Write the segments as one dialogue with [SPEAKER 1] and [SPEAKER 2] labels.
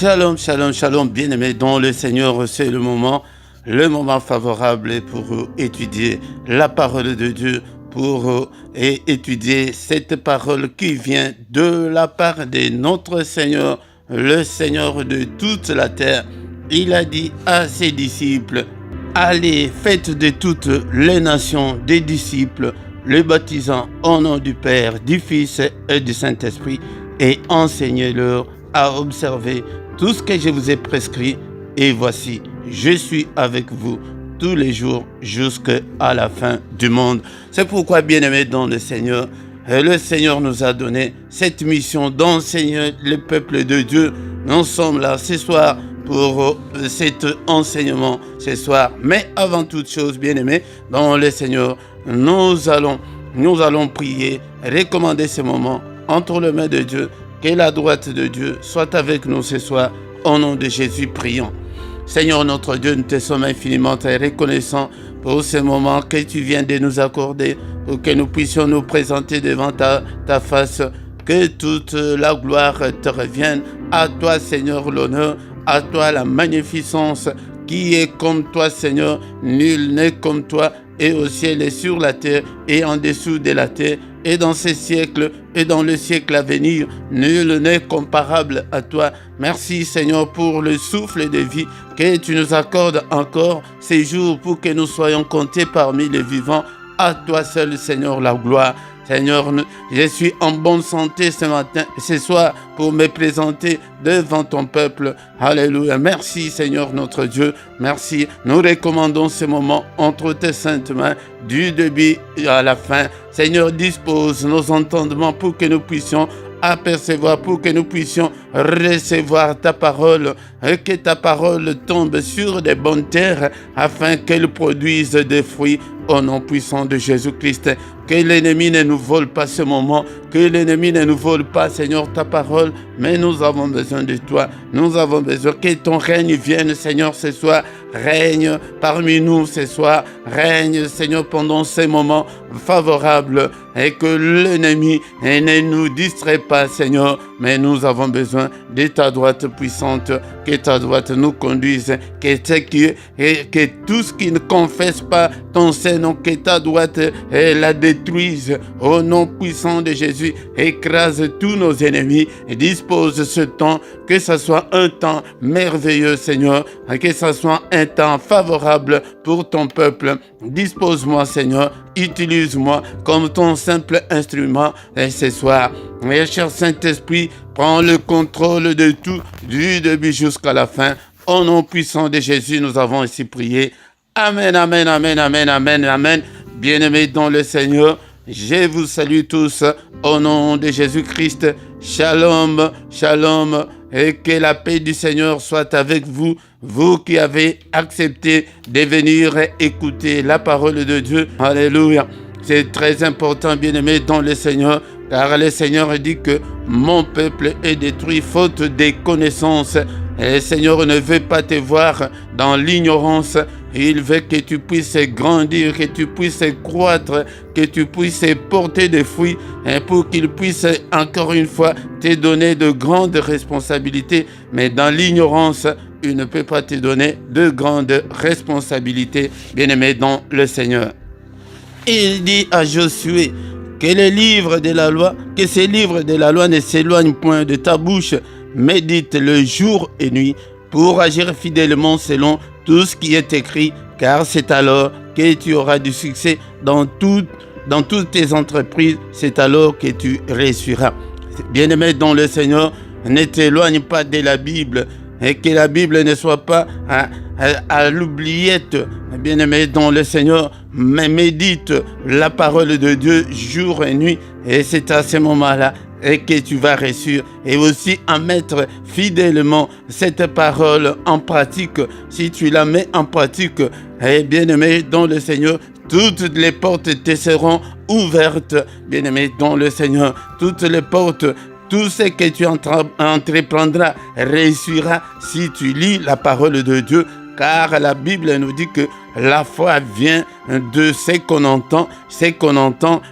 [SPEAKER 1] Shalom, shalom, shalom, bien-aimés dans le Seigneur, c'est le moment favorable pour étudier la parole de Dieu, pour étudier cette parole qui vient de la part de notre Seigneur, le Seigneur de toute la terre. Il a dit à ses disciples, allez, faites de toutes les nations des disciples, les baptisant au nom du Père, du Fils et du Saint-Esprit, et enseignez-leur à observer tout ce que je vous ai prescrit. Et voici, je suis avec vous tous les jours jusqu'à la fin du monde. C'est pourquoi, bien-aimés dans le Seigneur nous a donné cette mission d'enseigner le peuple de Dieu. Nous sommes là ce soir pour cet enseignement ce soir. Mais avant toute chose, bien-aimés dans le Seigneur, nous allons prier, recommander ce moment entre les mains de Dieu. Que la droite de Dieu soit avec nous ce soir. Au nom de Jésus, prions. Seigneur notre Dieu, nous te sommes infiniment reconnaissants pour ce moment que tu viens de nous accorder, pour que nous puissions nous présenter devant ta face. Que toute la gloire te revienne. À toi, Seigneur, l'honneur. À toi, la magnificence. Qui est comme toi, Seigneur? Nul n'est comme toi. Et au ciel et sur la terre et en dessous de la terre, et dans ces siècles et dans le siècle à venir, nul n'est comparable à toi. Merci Seigneur pour le souffle de vie que tu nous accordes encore ces jours pour que nous soyons comptés parmi les vivants. À toi seul Seigneur la gloire. Seigneur, je suis en bonne santé ce soir pour me présenter devant ton peuple. Alléluia. Merci Seigneur notre Dieu. Merci. Nous recommandons ce moment entre tes saintes mains du début à la fin. Seigneur, dispose nos entendements pour que nous puissions apercevoir, pour que nous puissions recevoir ta parole, et que ta parole tombe sur des bonnes terres afin qu'elle produise des fruits au nom puissant de Jésus-Christ. Que l'ennemi ne nous vole pas ce moment, que l'ennemi ne nous vole pas, Seigneur, ta parole, mais nous avons besoin de toi. Nous avons besoin que ton règne vienne, Seigneur, ce soir. Règne parmi nous ce soir. Règne, Seigneur, pendant ces moments favorables, et que l'ennemi ne nous distrait pas, Seigneur, mais nous avons besoin de ta droite puissante, que ta droite nous conduise, que tout ce qui ne confesse pas ton Saint-Nom, que ta droite la détruise au nom puissant de Jésus, écrase tous nos ennemis et dispose ce temps, que ce soit un temps merveilleux, Seigneur, que ce soit un temps favorable pour ton peuple. Dispose-moi, Seigneur, utilise-moi comme ton simple instrument et ce soir. Mon cher Saint-Esprit, prends le contrôle de tout, du début jusqu'à la fin. Au nom puissant de Jésus, nous avons ici prié. Amen, amen, amen, amen, amen, amen. Bien-aimés dans le Seigneur, je vous salue tous au nom de Jésus-Christ. Shalom, shalom, et que la paix du Seigneur soit avec vous, vous qui avez accepté de venir écouter la parole de Dieu. Alléluia. C'est très important, bien-aimés dans le Seigneur, car le Seigneur dit que mon peuple est détruit faute de connaissances. Et le Seigneur ne veut pas te voir dans l'ignorance. Il veut que tu puisses grandir, que tu puisses croître, que tu puisses porter des fruits, et pour qu'il puisse encore une fois te donner de grandes responsabilités. Mais dans l'ignorance, il ne peut pas te donner de grandes responsabilités, bien-aimé dans le Seigneur. Il dit à Josué que ces livres de la loi ne s'éloignent point de ta bouche. Médite le jour et nuit pour agir fidèlement selon tout ce qui est écrit, car c'est alors que tu auras du succès dans toutes tes entreprises. C'est alors que tu réussiras. Bien-aimé dans le Seigneur, ne t'éloigne pas de la Bible, et que la Bible ne soit pas à l'oubliette. Bien-aimé dans le Seigneur, mais médite la parole de Dieu jour et nuit, et c'est à ce moment-là et que tu vas réussir, et aussi à mettre fidèlement cette parole en pratique. Si tu la mets en pratique, et bien-aimé dans le Seigneur, toutes les portes te seront ouvertes. Bien-aimé dans le Seigneur, toutes les portes, tout ce que tu entreprendras réussira si tu lis la parole de Dieu, car la Bible nous dit que la foi vient de ce qu'on entend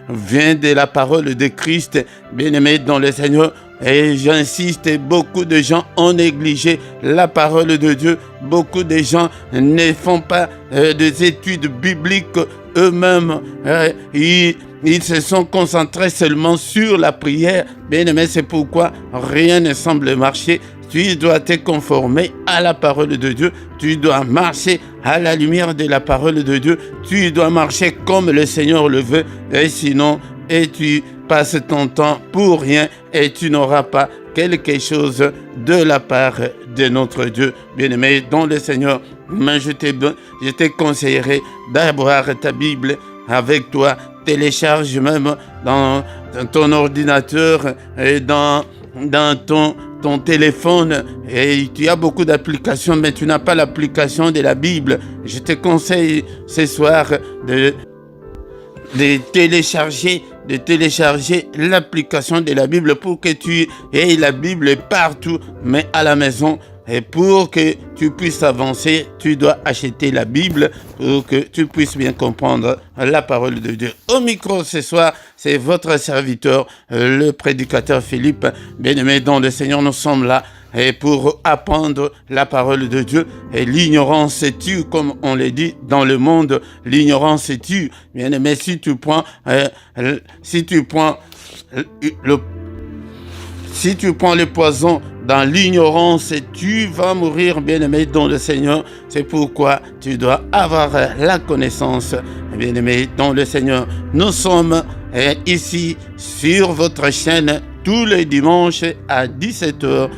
[SPEAKER 1] vient de la parole de Christ. Bien-aimés dans le Seigneur, et j'insiste, beaucoup de gens ont négligé la parole de Dieu. Beaucoup de gens ne font pas des études bibliques eux-mêmes. Ils se sont concentrés seulement sur la prière. Bien-aimé, c'est pourquoi rien ne semble marcher. Tu dois te conformer à la parole de Dieu. Tu dois marcher à la lumière de la parole de Dieu. Tu dois marcher comme le Seigneur le veut. Et sinon, tu passes ton temps pour rien et tu n'auras pas quelque chose de la part de notre Dieu. Bien-aimé, dans le Seigneur, mais je te conseillerais d'avoir ta Bible avec toi. Télécharge même dans ton ordinateur et dans ton téléphone, et tu as beaucoup d'applications, mais tu n'as pas l'application de la Bible. Je te conseille ce soir de télécharger l'application de la Bible pour que tu aies la Bible partout, mais à la maison. Et pour que tu puisses avancer, tu dois acheter la Bible pour que tu puisses bien comprendre la parole de Dieu. Au micro ce soir, c'est votre serviteur, le prédicateur Philippe. Bien-aimé dans le Seigneur, nous sommes là et pour apprendre la parole de Dieu. Et l'ignorance tue, comme on l'a dit dans le monde, l'ignorance tue. Bien-aimé, si tu prends le poison dans l'ignorance, tu vas mourir, bien-aimé dans le Seigneur. C'est pourquoi tu dois avoir la connaissance, bien-aimé dans le Seigneur. Nous sommes ici sur votre chaîne tous les dimanches à 17h,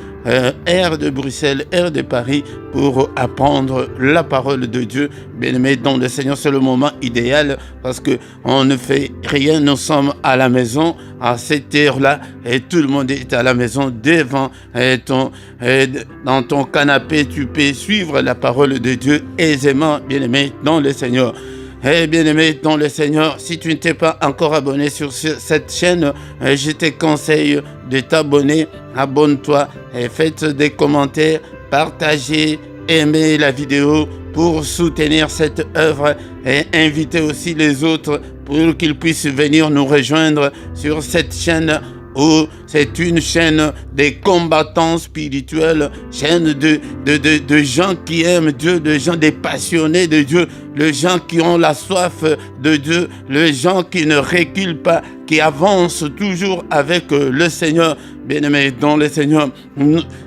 [SPEAKER 1] heure de Bruxelles, heure de Paris, pour apprendre la parole de Dieu. Bien-aimé dans le Seigneur, c'est le moment idéal parce qu'on ne fait rien. Nous sommes à la maison à cette heure-là et tout le monde est à la maison devant dans ton canapé. Tu peux suivre la parole de Dieu aisément, bien-aimé dans le Seigneur. Bien-aimé dans le Seigneur, si tu ne t'es pas encore abonné sur cette chaîne, je te conseille de t'abonner. Abonne-toi et faites des commentaires, partagez, aimez la vidéo pour soutenir cette œuvre et invitez aussi les autres pour qu'ils puissent venir nous rejoindre sur cette chaîne où c'est une chaîne des combattants spirituels, chaîne de gens qui aiment Dieu, de gens des passionnés de Dieu, les gens qui ont la soif de Dieu, les gens qui ne reculent pas, qui avancent toujours avec le Seigneur. Bien-aimé dans le Seigneur,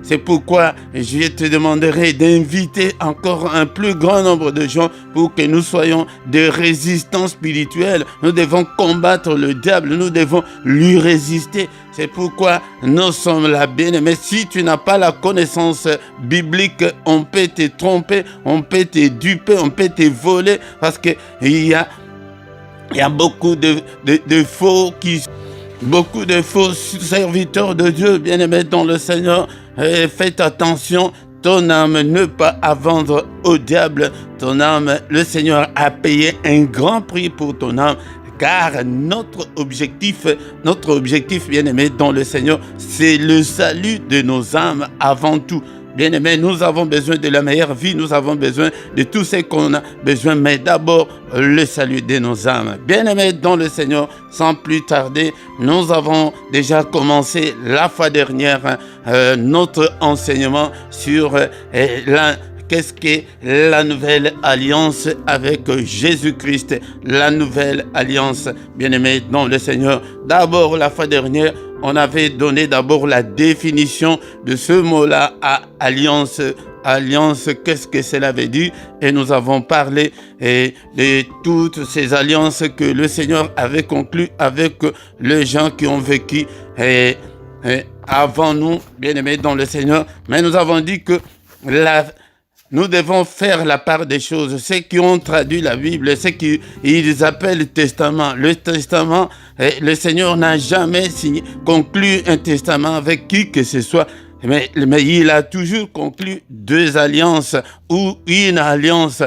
[SPEAKER 1] c'est pourquoi je te demanderai d'inviter encore un plus grand nombre de gens pour que nous soyons des résistants spirituels. Nous devons combattre le diable, nous devons lui résister. C'est pourquoi nous sommes là, bien-aimé. Si tu n'as pas la connaissance biblique, on peut te tromper, on peut te duper, on peut te voler, parce qu'il y a beaucoup de faux serviteurs de Dieu, bien-aimés dans le Seigneur. Faites attention, ton âme ne pas à vendre au diable. Ton âme, le Seigneur a payé un grand prix pour ton âme. Car notre objectif, bien-aimé dans le Seigneur, c'est le salut de nos âmes avant tout. Bien-aimés, nous avons besoin de la meilleure vie, nous avons besoin de tout ce qu'on a besoin, mais d'abord le salut de nos âmes. Bien-aimés dans le Seigneur, sans plus tarder, nous avons déjà commencé la fois dernière notre enseignement sur qu'est-ce qu'est la nouvelle alliance avec Jésus-Christ, la nouvelle alliance, bien-aimés dans le Seigneur. D'abord, la fois dernière, on avait donné d'abord la définition de ce mot-là, alliance. Alliance, qu'est-ce que cela veut dire? Et nous avons parlé de toutes ces alliances que le Seigneur avait conclues avec les gens qui ont vécu avant nous, bien-aimés dans le Seigneur. Mais nous avons dit que nous devons faire la part des choses. Ceux qui ont traduit la Bible, ceux qu'ils appellent testament. Le testament, le Seigneur n'a jamais conclu un testament avec qui que ce soit. Mais il a toujours conclu deux alliances ou une alliance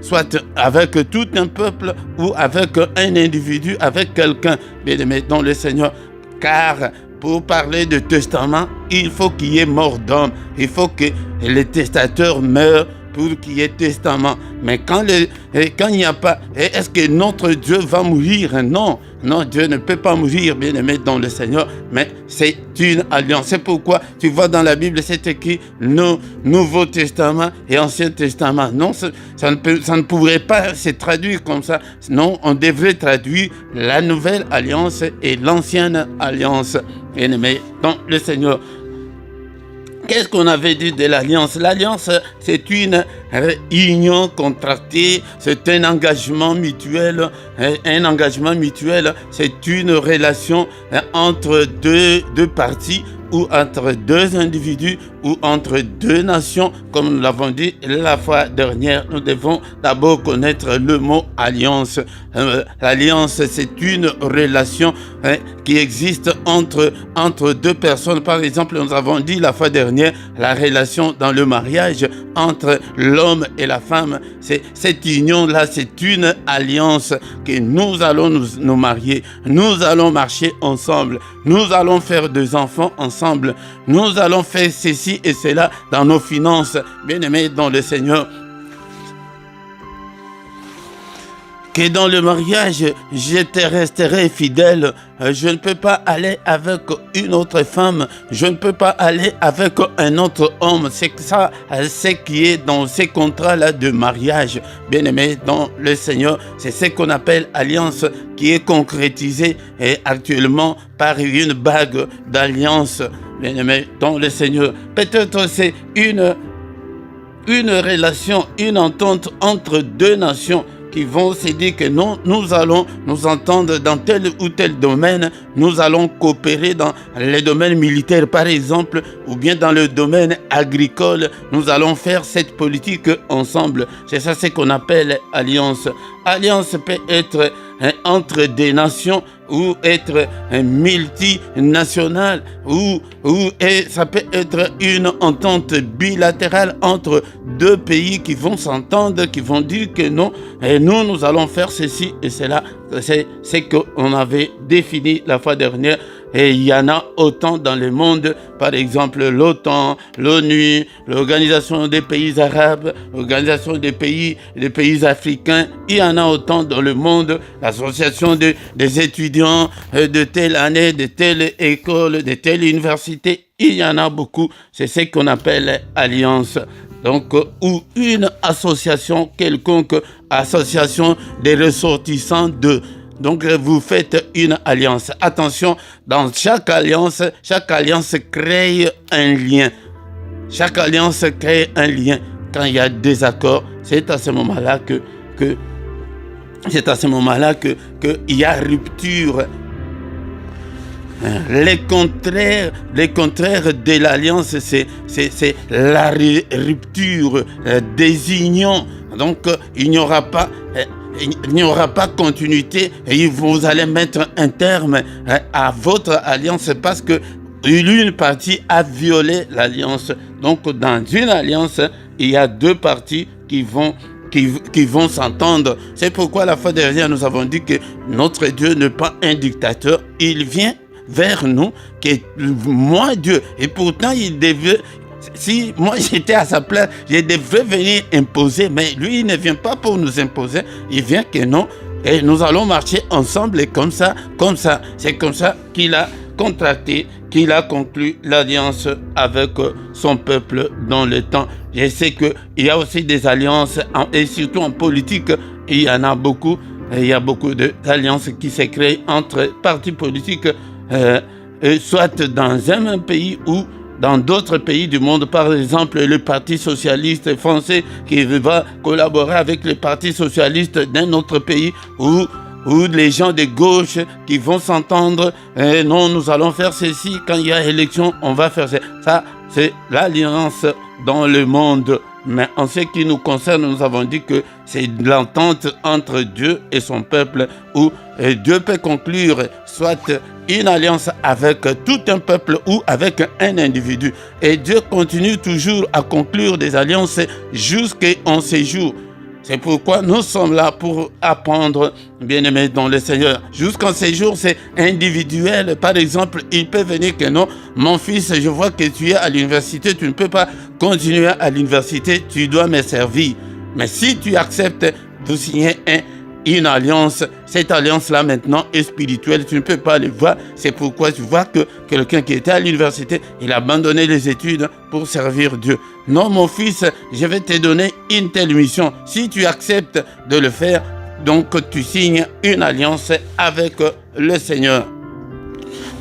[SPEAKER 1] soit avec tout un peuple ou avec un individu, avec quelqu'un. Bien-aimé dans le Seigneur. Car pour parler de testament, il faut qu'il y ait mort d'homme. Il faut que les testateurs meurent pour qu'il y ait testament. Mais quand il n'y a pas, est-ce que notre Dieu va mourir? Non, non, Dieu ne peut pas mourir, bien-aimé dans le Seigneur, mais c'est une alliance. C'est pourquoi tu vois dans la Bible, c'est écrit Nouveau Testament et Ancien Testament. Non, ça ne pourrait pas se traduire comme ça. Non, on devrait traduire la Nouvelle Alliance et l'Ancienne Alliance, bien-aimé dans le Seigneur. Qu'est-ce qu'on avait dit de l'alliance? L'alliance, c'est une union contractée, c'est un engagement mutuel. Un engagement mutuel, c'est une relation entre deux parties ou entre deux individus ou entre deux nations. Comme nous l'avons dit la fois dernière, nous devons d'abord connaître le mot alliance. L'alliance, c'est une relation qui existe entre deux personnes. Par exemple, nous avons dit la fois dernière la relation dans le mariage entre l'homme et la femme. Cette union-là, c'est une alliance que nous allons nous marier. Nous allons marcher ensemble. Nous allons faire des enfants ensemble. Nous allons faire ceci et cela dans nos finances. Bien-aimés dans le Seigneur, que dans le mariage, je te resterai fidèle. Je ne peux pas aller avec une autre femme. Je ne peux pas aller avec un autre homme. C'est ça, ce qui est dans ces contrats-là de mariage. Bien-aimé dans le Seigneur, c'est ce qu'on appelle alliance qui est concrétisée actuellement par une bague d'alliance. Bien-aimé dans le Seigneur. Peut-être c'est une relation, une entente entre deux nations qui vont se dire que non, nous allons nous entendre dans tel ou tel domaine, nous allons coopérer dans les domaines militaires par exemple, ou bien dans le domaine agricole, nous allons faire cette politique ensemble. C'est ça ce qu'on appelle alliance. Alliance peut être entre des nations ou être multinationale et ça peut être une entente bilatérale entre deux pays qui vont s'entendre, qui vont dire que non, et nous allons faire ceci et cela. C'est ce qu'on avait défini la fois dernière. Et il y en a autant dans le monde, par exemple l'OTAN, l'ONU, l'Organisation des pays arabes, l'Organisation des pays africains. Il y en a autant dans le monde, l'association des étudiants de telle année, de telle école, de telle université. Il y en a beaucoup. C'est ce qu'on appelle alliance. Donc, ou une association quelconque, association des ressortissants de. Donc, vous faites une alliance. Attention, dans chaque alliance crée un lien. Chaque alliance crée un lien. Quand il y a des accords, c'est à ce moment-là qu'il y a rupture. Les contraires de l'alliance, c'est la rupture, désunion. Donc, il n'y aura pas continuité et vous allez mettre un terme à votre alliance parce que l'une partie a violé l'alliance. Donc, dans une alliance, il y a deux parties qui vont s'entendre. C'est pourquoi la fois dernière, nous avons dit que notre Dieu n'est pas un dictateur. Il vient vers nous, que moi, Dieu, et pourtant, il devait... Si moi j'étais à sa place, je devrais venir imposer, mais lui il ne vient pas pour nous imposer, il vient que non, et nous allons marcher ensemble et comme ça, c'est comme ça qu'il a contracté, qu'il a conclu l'alliance avec son peuple dans le temps. Je sais qu'il y a aussi des alliances, et surtout en politique, il y en a beaucoup, il y a beaucoup d'alliances qui se créent entre partis politiques, soit dans un même pays ou dans d'autres pays du monde. Par exemple, le Parti socialiste français qui va collaborer avec le Parti socialiste d'un autre pays ou les gens de gauche qui vont s'entendre. Non, nous allons faire ceci. Quand il y a élection, on va faire ça. Ça, c'est l'alliance dans le monde. Mais en ce qui nous concerne, nous avons dit que c'est l'entente entre Dieu et son peuple où Dieu peut conclure soit une alliance avec tout un peuple ou avec un individu. Et Dieu continue toujours à conclure des alliances jusqu'en ces jours. C'est pourquoi nous sommes là pour apprendre, bien-aimés dans le Seigneur. Jusqu'en ces jours, c'est individuel. Par exemple, il peut venir que non, mon fils, je vois que tu es à l'université, tu ne peux pas continuer à l'université, tu dois me servir. Mais si tu acceptes de signer une alliance, cette alliance-là maintenant est spirituelle, tu ne peux pas le voir. C'est pourquoi tu vois que quelqu'un qui était à l'université, il a abandonné les études pour servir Dieu. Non, mon fils, je vais te donner une telle mission. Si tu acceptes de le faire, donc tu signes une alliance avec le Seigneur.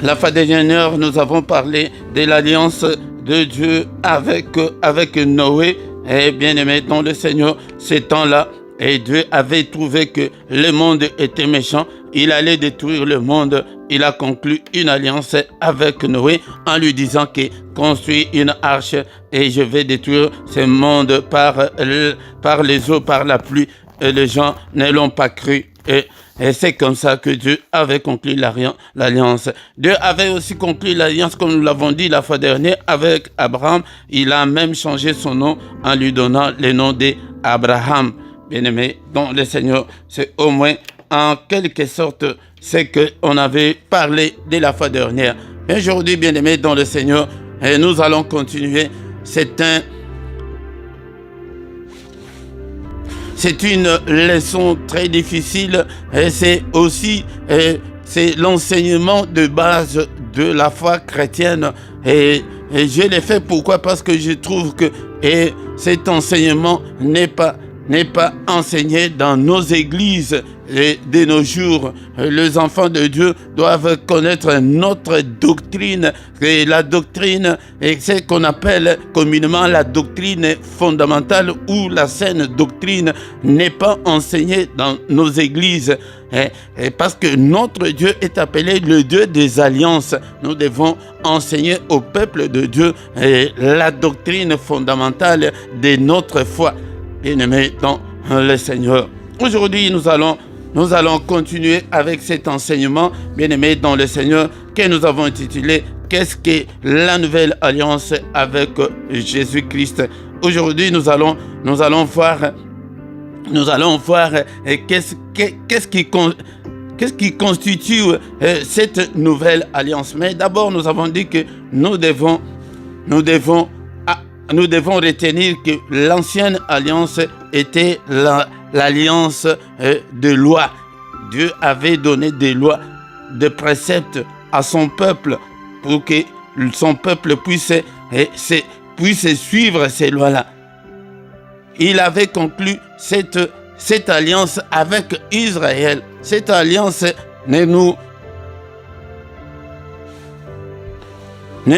[SPEAKER 1] La fois dernière, nous avons parlé de l'alliance de Dieu avec Noé. Et bien aimé dans le Seigneur, ces temps-là, et Dieu avait trouvé que le monde était méchant. Il allait détruire le monde. Il a conclu une alliance avec Noé en lui disant qu'il construit une arche et je vais détruire ce monde par les eaux, par la pluie. Et les gens ne l'ont pas cru. Et c'est comme ça que Dieu avait conclu l'alliance. Dieu avait aussi conclu l'alliance, comme nous l'avons dit la fois dernière, avec Abraham. Il a même changé son nom en lui donnant le nom d'Abraham. Bien-aimé, dans le Seigneur, c'est au moins en quelque sorte ce qu'on avait parlé de la fois dernière. Mais aujourd'hui, bien-aimé, dans le Seigneur, nous allons continuer. C'est une leçon très difficile et c'est aussi c'est l'enseignement de base de la foi chrétienne et je l'ai fait pourquoi? Parce que je trouve que cet enseignement n'est pas enseigné dans nos églises de nos jours. Les enfants de Dieu doivent connaître notre doctrine. Et la doctrine, c'est ce qu'on appelle communément la doctrine fondamentale ou la saine doctrine n'est pas enseignée dans nos églises. Et parce que notre Dieu est appelé le Dieu des alliances. Nous devons enseigner au peuple de Dieu la doctrine fondamentale de notre foi. Bien-aimés dans le Seigneur. Aujourd'hui, nous allons continuer avec cet enseignement, bien-aimés dans le Seigneur, que nous avons intitulé « Qu'est-ce que la nouvelle alliance avec Jésus-Christ ?» Aujourd'hui, nous allons voir qu'est-ce qui constitue cette nouvelle alliance. Mais d'abord, nous avons dit que nous devons retenir que l'ancienne alliance était l'alliance de loi. Dieu avait donné des lois, des préceptes à son peuple pour que son peuple puisse suivre ces lois-là. Il avait conclu cette alliance avec Israël. Cette alliance ne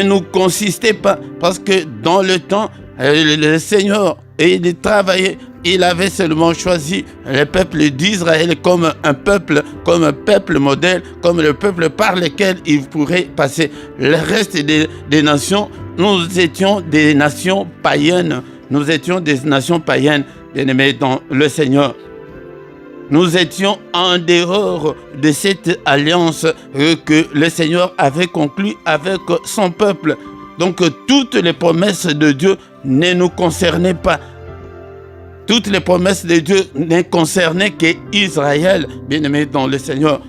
[SPEAKER 1] nous consistait pas parce que dans le temps, le Seigneur, il travaillait, il avait seulement choisi le peuple d'Israël comme un peuple modèle, comme le peuple par lequel il pourrait passer. Le reste des nations, nous étions des nations païennes. Nous étions des nations païennes, bien-aimés dans le Seigneur. Nous étions en dehors de cette alliance que le Seigneur avait conclue avec son peuple. Donc toutes les promesses de Dieu ne nous concernaient pas. Toutes les promesses de Dieu ne concernaient qu'Israël, bien-aimé dans le Seigneur.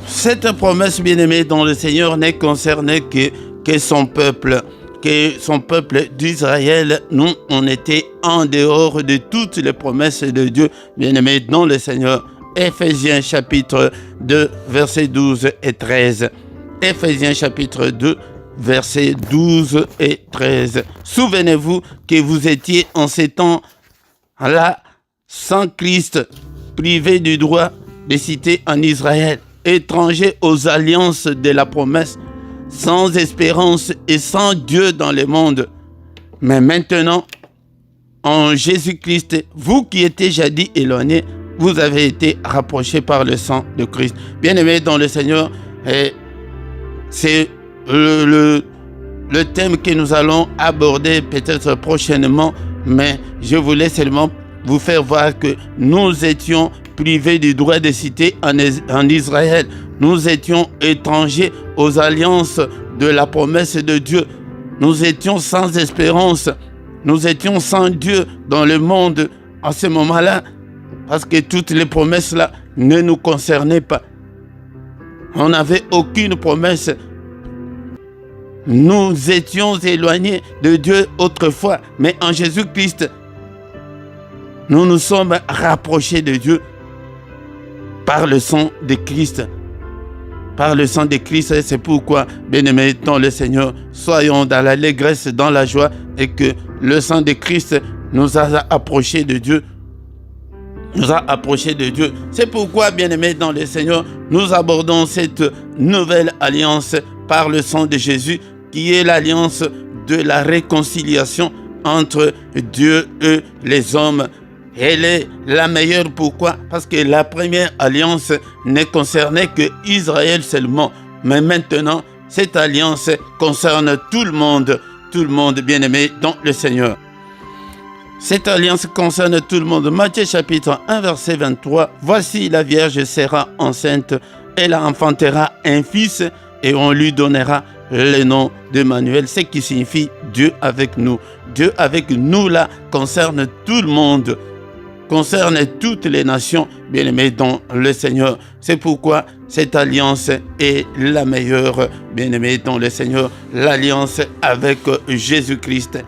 [SPEAKER 1] Cette promesse, bien-aimé dans le Seigneur, ne concernait que son peuple. Que son peuple d'Israël, nous, on était en dehors de toutes les promesses de Dieu, bien-aimés dans le Seigneur. Éphésiens chapitre 2, versets 12 et 13. Éphésiens chapitre 2, versets 12 et 13. Souvenez-vous que vous étiez en ces temps-là sans Christ, privés du droit de cité en Israël, étrangers aux alliances de la promesse, sans espérance et sans Dieu dans le monde. Mais maintenant, en Jésus-Christ, vous qui étiez jadis éloignés, vous avez été rapprochés par le sang de Christ. Bien-aimés dans le Seigneur, c'est le thème que nous allons aborder peut-être prochainement, mais je voulais seulement vous faire voir que nous étions privés du droit de cité en Israël. Nous étions étrangers aux alliances de la promesse de Dieu. Nous étions sans espérance. Nous étions sans Dieu dans le monde à ce moment-là, parce que toutes les promesses-là ne nous concernaient pas. On n'avait aucune promesse. Nous étions éloignés de Dieu autrefois, mais en Jésus-Christ, nous nous sommes rapprochés de Dieu par le sang de Christ. Par le sang de Christ, c'est pourquoi, bien-aimés dans le Seigneur, soyons dans l'allégresse, dans la joie, et que le sang de Christ nous a approchés de Dieu. C'est pourquoi, bien-aimés dans le Seigneur, nous abordons cette nouvelle alliance par le sang de Jésus, qui est l'alliance de la réconciliation entre Dieu et les hommes. Elle est la meilleure. Pourquoi? Parce que la première alliance ne concernait que Israël seulement. Mais maintenant, cette alliance concerne tout le monde bien-aimé dans le Seigneur. Cette alliance concerne tout le monde. Matthieu chapitre 1 verset 23. Voici la Vierge sera enceinte, elle enfantera un fils et on lui donnera le nom d'Emmanuel, ce qui signifie Dieu avec nous. Dieu avec nous là concerne tout le monde, concerne toutes les nations, bien-aimés dans le Seigneur. C'est pourquoi cette alliance est la meilleure, bien-aimés dans le Seigneur, l'alliance avec Jésus-Christ.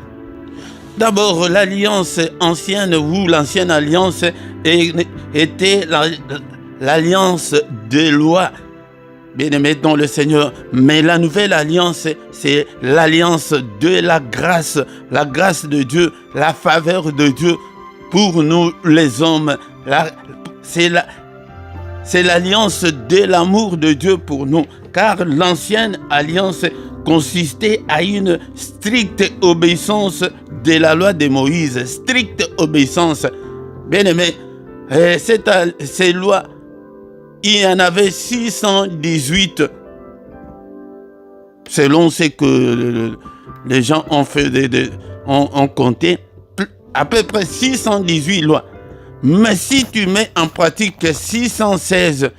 [SPEAKER 1] D'abord, l'alliance ancienne ou l'ancienne alliance était l'alliance des lois, bien-aimés dans le Seigneur. Mais la nouvelle alliance, c'est l'alliance de la grâce de Dieu, la faveur de Dieu pour nous les hommes. C'est l'alliance de l'amour de Dieu pour nous, car l'ancienne alliance consistait à une stricte obéissance de la loi de Moïse, stricte obéissance. Bien-aimés, ces lois, il y en avait 618, selon ce que les gens ont fait, ont compté, à peu près 618 lois. Mais si tu mets en pratique 616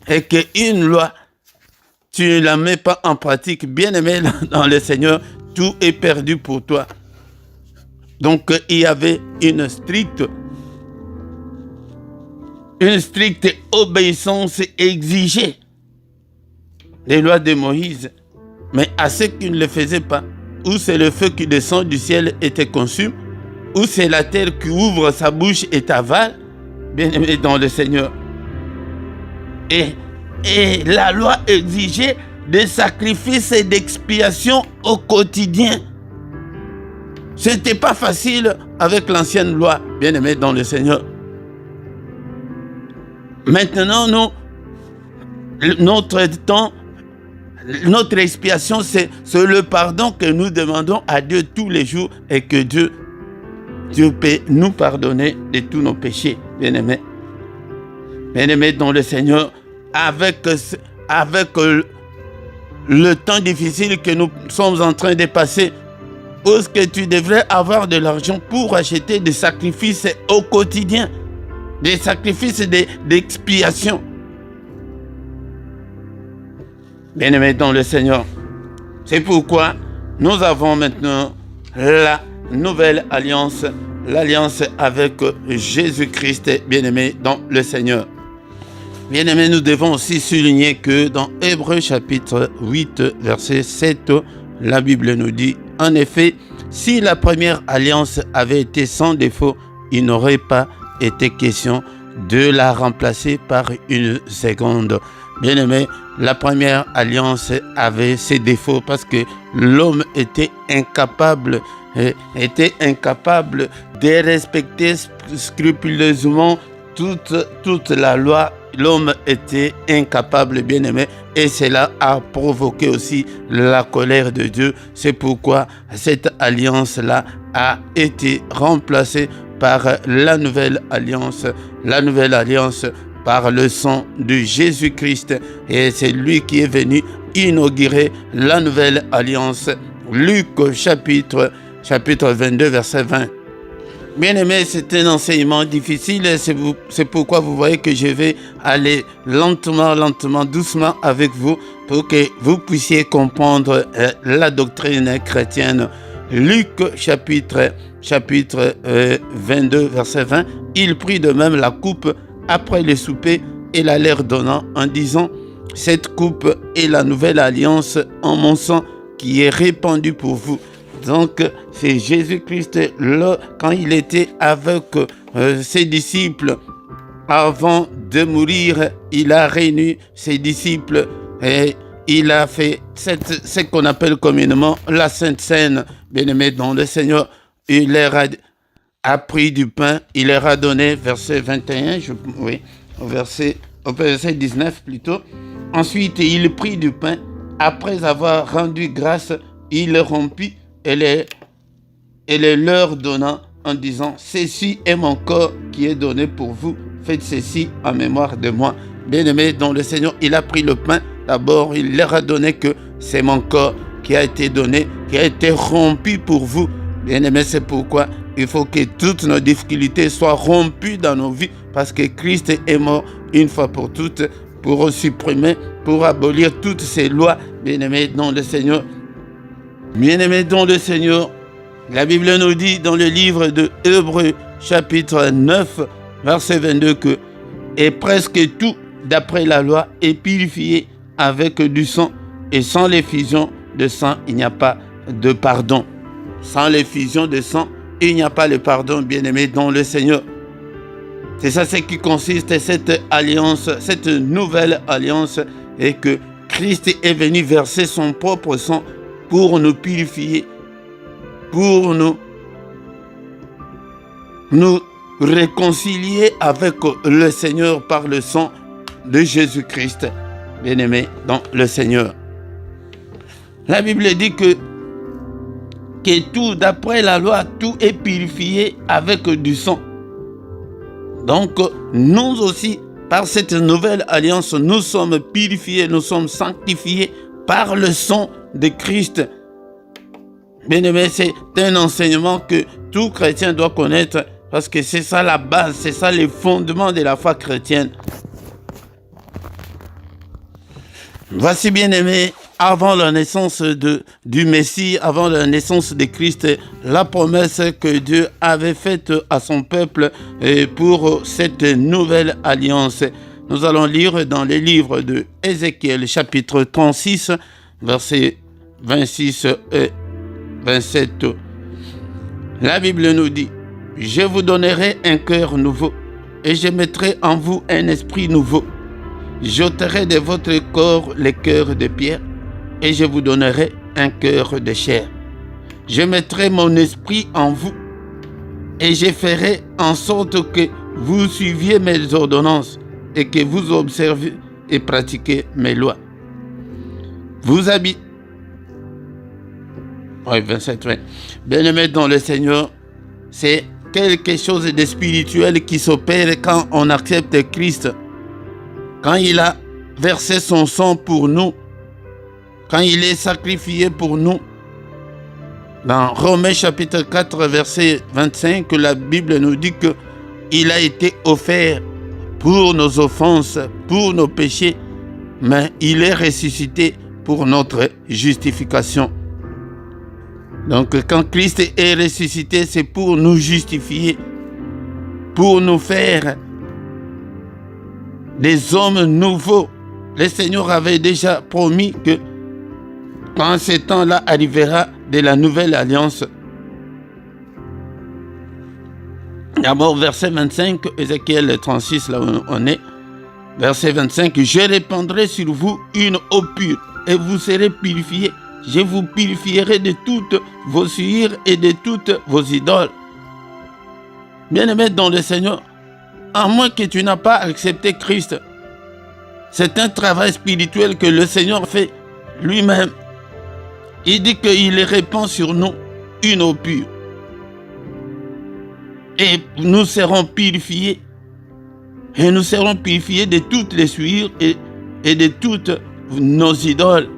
[SPEAKER 1] et qu'une loi, tu ne la mets pas en pratique, bien-aimé dans le Seigneur, tout est perdu pour toi. Donc, il y avait une stricte obéissance exigée des lois de Moïse. Mais à ceux qui ne le faisaient pas, ou c'est le feu qui descend du ciel et te consume, ou c'est la terre qui ouvre sa bouche et t'avale, bien-aimé dans le Seigneur. Et la loi exigeait des sacrifices et d'expiation au quotidien. Ce n'était pas facile avec l'ancienne loi, bien-aimé dans le Seigneur. Maintenant, notre expiation, c'est le pardon que nous demandons à Dieu tous les jours et que Dieu peut nous pardonner de tous nos péchés, bien-aimés. Bien-aimés dans le Seigneur, avec le temps difficile que nous sommes en train de passer, où est-ce que tu devrais avoir de l'argent pour acheter des sacrifices au quotidien, des sacrifices d'expiation. Bien-aimés dans le Seigneur, c'est pourquoi nous avons maintenant la nouvelle alliance, l'alliance avec Jésus-Christ, bien-aimés dans le Seigneur. Bien-aimés, nous devons aussi souligner que dans Hébreux chapitre 8, verset 7, la Bible nous dit, en effet, si la première alliance avait été sans défaut, il n'aurait pas été question de la remplacer par une seconde. Bien-aimés, la première alliance avait ses défauts parce que l'homme était incapable de respecter scrupuleusement toute la loi. L'homme était incapable, bien-aimé, et cela a provoqué aussi la colère de Dieu. C'est pourquoi cette alliance-là a été remplacée par la nouvelle alliance par le sang de Jésus-Christ. Et c'est lui qui est venu inaugurer la nouvelle alliance. Luc chapitre 22, verset 20. Bien-aimés, c'est un enseignement difficile, c'est pourquoi vous voyez que je vais aller lentement, doucement avec vous pour que vous puissiez comprendre la doctrine chrétienne. Luc chapitre chapitre 22, verset 20, il prit de même la coupe après le souper et la leur donnant en disant, cette coupe est la nouvelle alliance en mon sang qui est répandue pour vous. Donc, c'est Jésus-Christ, quand il était avec ses disciples, avant de mourir, il a réuni ses disciples et il a fait ce qu'on appelle communément la Sainte Seine. Bien-aimés dans le Seigneur, il leur a pris du pain, il leur a donné, verset 21, verset 19 plutôt. Ensuite, il prit du pain, après avoir rendu grâce, il le rompit et les leur donna en disant, ceci est mon corps qui est donné pour vous, faites ceci en mémoire de moi. Bien-aimés dans le Seigneur, il a pris le pain, d'abord il leur a donné que c'est mon corps qui a été donné, qui a été rompu pour vous. Bien-aimés, c'est pourquoi il faut que toutes nos difficultés soient rompues dans nos vies, parce que Christ est mort une fois pour toutes, pour supprimer, pour abolir toutes ces lois. Bien-aimés dans le Seigneur, bien-aimés dans le Seigneur, la Bible nous dit dans le livre de Hébreux, chapitre 9, verset 22, que « Et presque tout, d'après la loi, est purifié avec du sang, et sans l'effusion de sang, il n'y a pas de pardon. » Sans l'effusion de sang, il n'y a pas de pardon, bien-aimés dans le Seigneur. C'est ça ce qui consiste, cette alliance, cette nouvelle alliance, et que Christ est venu verser son propre sang pour nous purifier, pour nous réconcilier avec le Seigneur par le sang de Jésus-Christ, bien-aimé dans le Seigneur. La Bible dit que tout, d'après la loi, tout est purifié avec du sang. Donc, nous aussi, par cette nouvelle alliance, nous sommes purifiés, nous sommes sanctifiés par le sang de Christ. Bien-aimé, c'est un enseignement que tout chrétien doit connaître, parce que c'est ça la base, c'est ça les fondements de la foi chrétienne. Voici, bien-aimé, avant la naissance du Messie, avant la naissance de Christ, la promesse que Dieu avait faite à son peuple pour cette nouvelle alliance. Nous allons lire dans les livres de Ézéchiel, chapitre 36, versets 26 et 27. La Bible nous dit, « Je vous donnerai un cœur nouveau, et je mettrai en vous un esprit nouveau. J'ôterai de votre corps les cœurs de pierre, et je vous donnerai un cœur de chair. Je mettrai mon esprit en vous, et je ferai en sorte que vous suiviez mes ordonnances, et que vous observiez et pratiquiez mes lois. Vous habitez. » 27, oui. Bien-aimés dans le Seigneur, c'est quelque chose de spirituel qui s'opère quand on accepte Christ. Quand il a versé son sang pour nous, quand il est sacrifié pour nous. Dans Romains chapitre 4, verset 25, la Bible nous dit qu'il a été offert pour nos offenses, pour nos péchés, mais il est ressuscité pour notre justification. Donc quand Christ est ressuscité, c'est pour nous justifier, pour nous faire des hommes nouveaux. Le Seigneur avait déjà promis que quand ce temps-là arrivera de la nouvelle alliance. D'abord, verset 25, Ézéchiel 36, là où on est. Verset 25, « Je répandrai sur vous une eau pure, et vous serez purifiés. Je vous purifierai de toutes vos souillures et de toutes vos idoles. » Bien-aimé dans le Seigneur, à moins que tu n'as pas accepté Christ, c'est un travail spirituel que le Seigneur fait lui-même. Il dit qu'il répand sur nous une eau pure. Et nous serons purifiés. Et nous serons purifiés de toutes les souillures et de toutes nos idoles.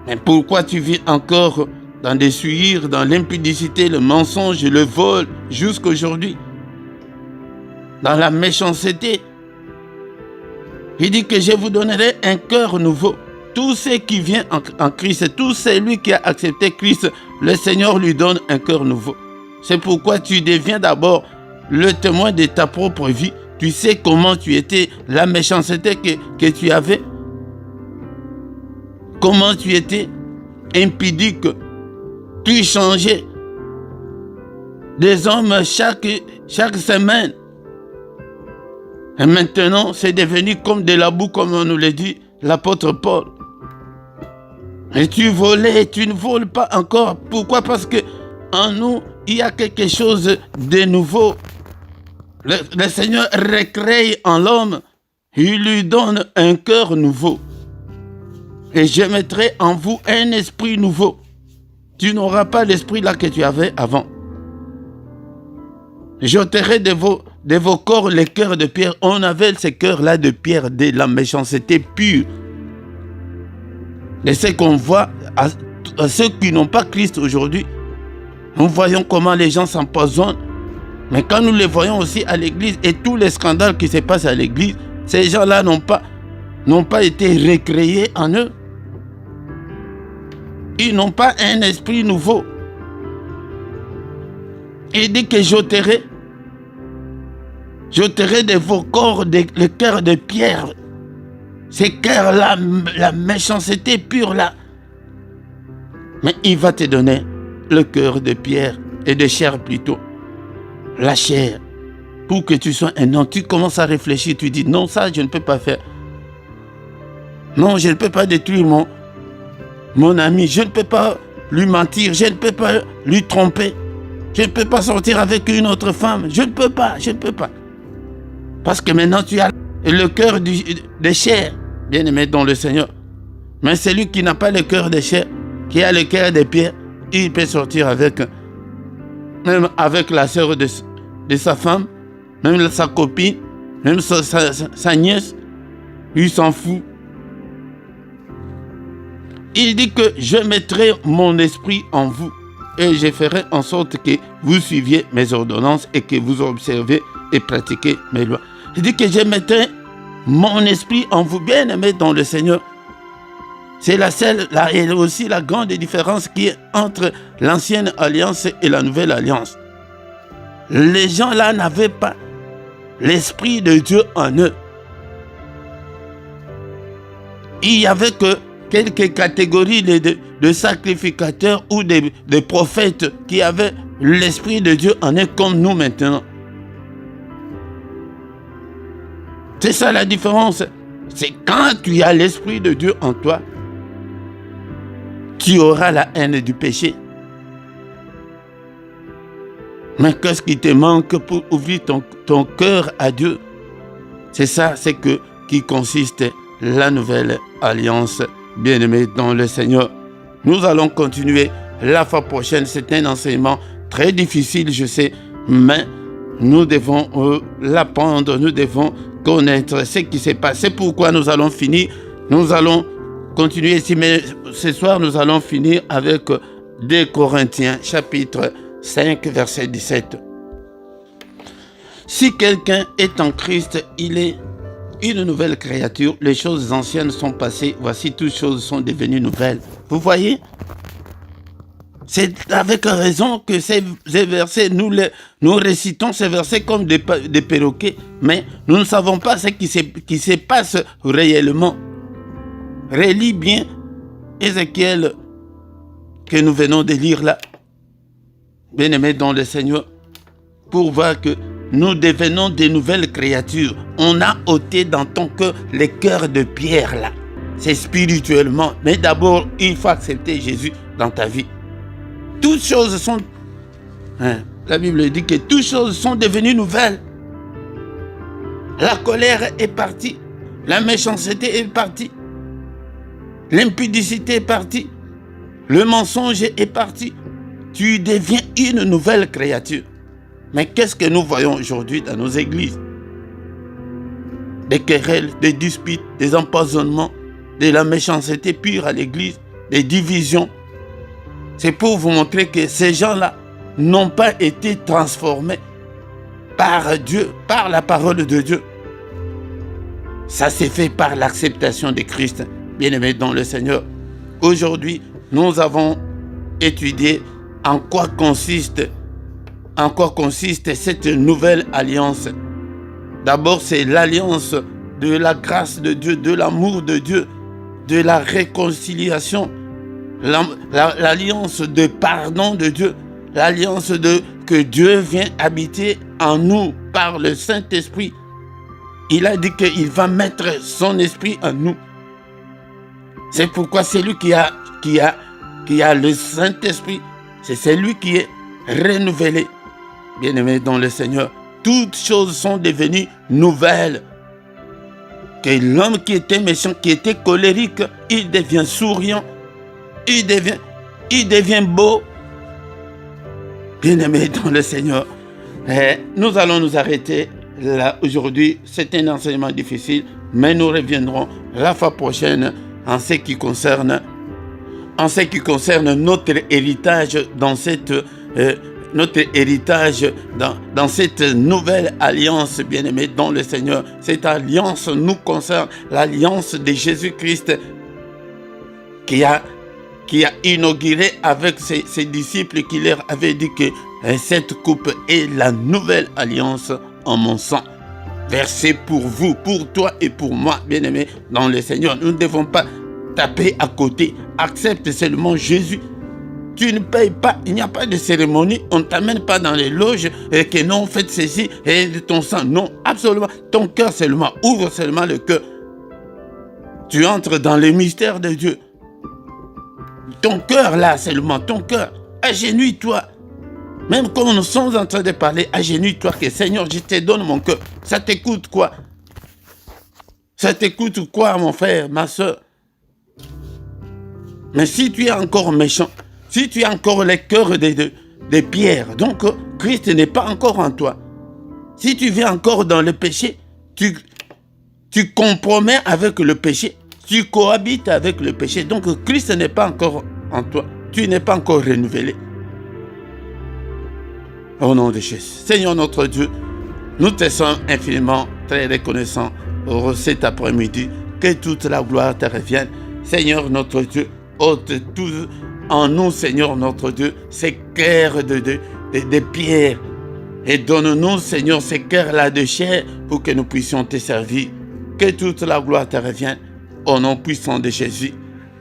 [SPEAKER 1] Mais pourquoi tu vis encore dans des souillures, dans l'impudicité, le mensonge, le vol, jusqu'aujourd'hui? Dans la méchanceté. Il dit que je vous donnerai un cœur nouveau. Tout ce qui vient en Christ, tout celui qui a accepté Christ, le Seigneur lui donne un cœur nouveau. C'est pourquoi tu deviens d'abord le témoin de ta propre vie. Tu sais comment tu étais, la méchanceté que tu avais. Comment tu étais impudique. Tu changeais des hommes chaque semaine. Et maintenant, c'est devenu comme de la boue, comme on nous l'a dit, l'apôtre Paul. Et tu volais, tu ne voles pas encore. Pourquoi? Parce que en nous, il y a quelque chose de nouveau. Le Seigneur recrée en l'homme, il lui donne un cœur nouveau. Et je mettrai en vous un esprit nouveau. Tu n'auras pas l'esprit là que tu avais avant. J'ôterai de vos corps les cœurs de pierre. On avait ces cœurs-là de pierre, de la méchanceté pure. Et ce qu'on voit à ceux qui n'ont pas Christ aujourd'hui, nous voyons comment les gens s'empoisonnent. Mais quand nous les voyons aussi à l'église et tous les scandales qui se passent à l'église, ces gens-là n'ont pas été recréés en eux. Ils n'ont pas un esprit nouveau. Il dit que j'ôterai de vos corps le cœur de pierre. Ces cœurs-là, la méchanceté pure là. Mais il va te donner le cœur de pierre et de chair plutôt. La chair. Pour que tu sois un homme, tu commences à réfléchir, tu dis non, ça je ne peux pas faire. Non, je ne peux pas détruire mon ami, je ne peux pas lui mentir, je ne peux pas lui tromper. Je ne peux pas sortir avec une autre femme, je ne peux pas. Parce que maintenant tu as le cœur de chair, bien-aimé dans le Seigneur. Mais celui qui n'a pas le cœur de chair, qui a le cœur de pierre, il peut sortir même avec la sœur de sa femme, même sa copine, même sa nièce, lui s'en fout. Il dit que je mettrai mon esprit en vous et je ferai en sorte que vous suiviez mes ordonnances et que vous observez et pratiquez mes lois. Il dit que je mettrai mon esprit en vous, bien-aimés dans le Seigneur. C'est et aussi la grande différence qui est entre l'ancienne alliance et la nouvelle alliance. Les gens là n'avaient pas l'esprit de Dieu en eux. Il n'y avait que quelques catégories de sacrificateurs ou de prophètes qui avaient l'esprit de Dieu en eux comme nous maintenant. C'est ça la différence. C'est quand tu as l'esprit de Dieu en toi, tu auras la haine du péché. Mais qu'est-ce qui te manque pour ouvrir ton cœur à Dieu? C'est ça, qui consiste la nouvelle alliance, bien-aimés dans le Seigneur. Nous allons continuer la fois prochaine. C'est un enseignement très difficile, je sais, mais nous devons l'apprendre, nous devons connaître ce qui s'est passé. Pourquoi nous allons finir? Nous allons continuer ici, mais ce soir, nous allons finir avec 2 Corinthiens, chapitre 5, verset 17. Si quelqu'un est en Christ, il est une nouvelle créature. Les choses anciennes sont passées. Voici, toutes choses sont devenues nouvelles. Vous voyez? C'est avec raison que ces versets, nous récitons ces versets comme des perroquets, mais nous ne savons pas ce qui se passe réellement. Relis bien Ézéchiel que nous venons de lire là, bien-aimés dans le Seigneur, pour voir que nous devenons de nouvelles créatures. On a ôté dans ton cœur les cœurs de pierre là. C'est spirituellement, mais d'abord, il faut accepter Jésus dans ta vie. Toutes choses sont... la Bible dit que toutes choses sont devenues nouvelles. La colère est partie. La méchanceté est partie. L'impudicité est partie. Le mensonge est parti. Tu deviens une nouvelle créature. Mais qu'est-ce que nous voyons aujourd'hui dans nos églises? Des querelles, des disputes, des empoisonnements, de la méchanceté pure à l'église, des divisions. C'est pour vous montrer que ces gens-là n'ont pas été transformés par Dieu, par la parole de Dieu. Ça s'est fait par l'acceptation de Christ, bien-aimés dans le Seigneur. Aujourd'hui, nous avons étudié en quoi consiste encore consiste cette nouvelle alliance? D'abord, c'est l'alliance de la grâce de Dieu, de l'amour de Dieu, de la réconciliation, l'alliance de pardon de Dieu, l'alliance de que Dieu vient habiter en nous par le Saint-Esprit. Il a dit qu'il va mettre son esprit en nous. C'est pourquoi c'est lui qui a le Saint-Esprit. C'est celui qui est renouvelé. Bien-aimés dans le Seigneur, toutes choses sont devenues nouvelles. Que l'homme qui était méchant, qui était colérique, il devient souriant, il devient beau. Bien-aimés dans le Seigneur, nous allons nous arrêter là aujourd'hui. C'est un enseignement difficile, mais nous reviendrons la fois prochaine en ce qui concerne notre héritage dans cette dans cette nouvelle alliance, bien-aimés dans le Seigneur. Cette alliance nous concerne, l'alliance de Jésus-Christ qui a inauguré avec ses disciples, qui leur avait dit que cette coupe est la nouvelle alliance en mon sang, versée pour vous, pour toi et pour moi, bien-aimés dans le Seigneur. Nous ne devons pas taper à côté. Accepte seulement Jésus. Tu ne payes pas, il n'y a pas de cérémonie, on ne t'amène pas dans les loges et que non, faites ceci et de ton sang. Non, absolument. Ton cœur seulement, ouvre seulement le cœur. Tu entres dans le mystère de Dieu. Ton cœur là seulement, ton cœur, agenouille-toi. Même quand nous sommes en train de parler, agenouille-toi que Seigneur, je te donne mon cœur. Ça t'écoute quoi? Ça t'écoute quoi, mon frère, ma soeur? Mais si tu es encore méchant, si tu as encore le cœur de pierre, donc Christ n'est pas encore en toi. Si tu vis encore dans le péché, tu compromets avec le péché, tu cohabites avec le péché, donc Christ n'est pas encore en toi. Tu n'es pas encore renouvelé. Au nom de Jésus. Seigneur notre Dieu, nous te sommes infiniment très reconnaissants pour cet après-midi. Que toute la gloire te revienne. Seigneur notre Dieu, ôte tout en nous, Seigneur notre Dieu, ces cœurs de pierre. Et donne-nous, Seigneur, ces cœurs-là de chair pour que nous puissions te servir. Que toute la gloire te revienne. Au nom puissant de Jésus.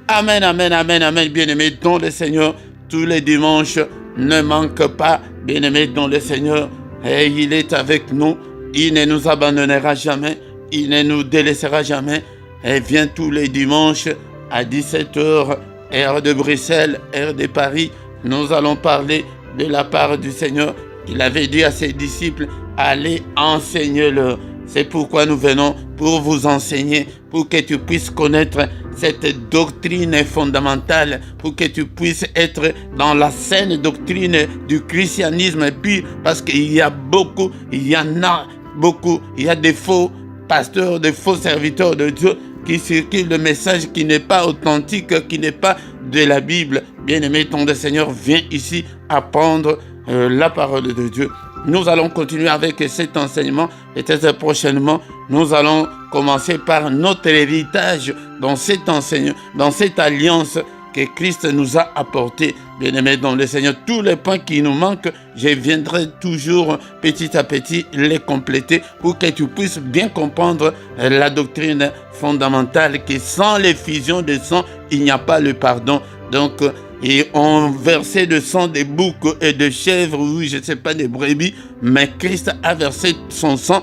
[SPEAKER 1] Amen, amen, amen, amen. Bien-aimés dans le Seigneur, tous les dimanches, ne manque pas, bien-aimés dans le Seigneur. Et il est avec nous. Il ne nous abandonnera jamais. Il ne nous délaissera jamais. Et vient tous les dimanches à 17h, heure de Bruxelles, heure de Paris. Nous allons parler de la part du Seigneur. Il avait dit à ses disciples, allez enseigner-leur. C'est pourquoi nous venons pour vous enseigner, pour que tu puisses connaître cette doctrine fondamentale, pour que tu puisses être dans la saine doctrine du christianisme. Et puis, parce qu'il y en a beaucoup, il y a des faux pasteurs, des faux serviteurs de Dieu qui circulent le message qui n'est pas authentique, qui n'est pas de la Bible. Bien-aimé, ton Seigneur vient ici apprendre la parole de Dieu. Nous allons continuer avec cet enseignement. Peut-être prochainement, nous allons commencer par notre héritage dans cet enseignement, dans cette alliance que Christ nous a apporté. Bien-aimés dans le Seigneur, tous les points qui nous manquent, je viendrai toujours petit à petit les compléter pour que tu puisses bien comprendre la doctrine fondamentale que sans l'effusion de sang, il n'y a pas le pardon. Donc, et on versait le sang des boucs et de chèvres, ou je ne sais pas, des brebis, mais Christ a versé son sang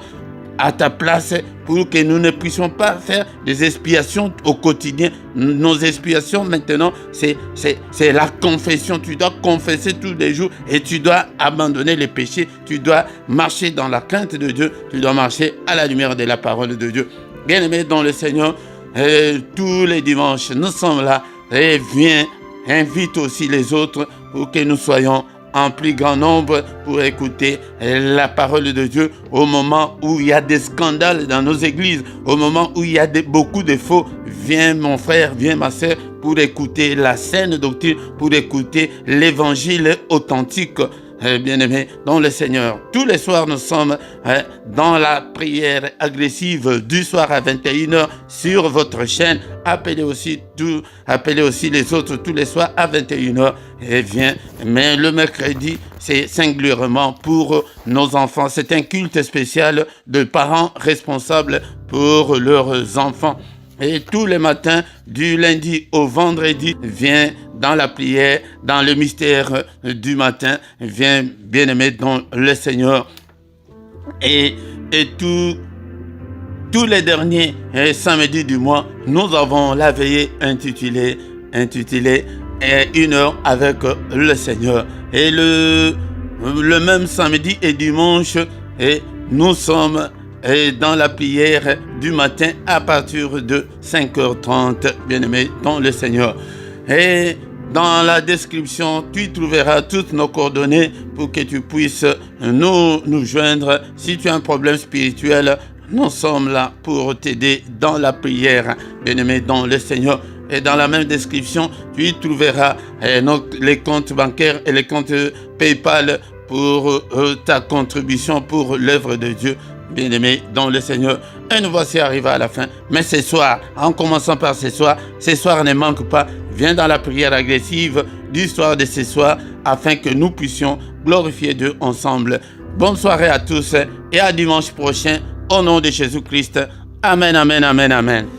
[SPEAKER 1] à ta place pour que nous ne puissions pas faire des expiations au quotidien. Nos expiations maintenant, c'est la confession. Tu dois confesser tous les jours et tu dois abandonner les péchés. Tu dois marcher dans la crainte de Dieu. Tu dois marcher à la lumière de la parole de Dieu. Bien-aimés dans le Seigneur, tous les dimanches, nous sommes là. Et viens, invite aussi les autres pour que nous soyons en plus grand nombre pour écouter la parole de Dieu au moment où il y a des scandales dans nos églises, au moment où il y a beaucoup de faux. Viens mon frère, viens ma sœur pour écouter la saine doctrine, pour écouter l'évangile authentique. bien-aimés dans le Seigneur. Tous les soirs, nous sommes dans la prière agressive du soir à 21h sur votre chaîne. Appelez aussi les autres tous les soirs à 21h. Et viens, mais le mercredi, c'est singulièrement pour nos enfants. C'est un culte spécial de parents responsables pour leurs enfants. Et tous les matins, du lundi au vendredi, viens dans la prière, dans le mystère du matin, viens bien-aimé dans le Seigneur. Et tous les derniers samedis du mois, nous avons la veillée intitulée Une heure avec le Seigneur. Et le même samedi et dimanche, nous sommes dans la prière du matin à partir de 5h30, bien-aimés dans le Seigneur. Et dans la description, tu trouveras toutes nos coordonnées pour que tu puisses nous joindre. Si tu as un problème spirituel, nous sommes là pour t'aider dans la prière, bien-aimé dans le Seigneur. Et dans la même description, tu y trouveras les comptes bancaires et les comptes PayPal pour ta contribution pour l'œuvre de Dieu, bien-aimé dans le Seigneur. Et nous voici arrivés à la fin. Mais ce soir, en commençant par ce soir ne manque pas. Viens dans la prière agressive du soir de ce soir afin que nous puissions glorifier Dieu ensemble. Bonne soirée à tous et à dimanche prochain au nom de Jésus-Christ. Amen, amen, amen, amen.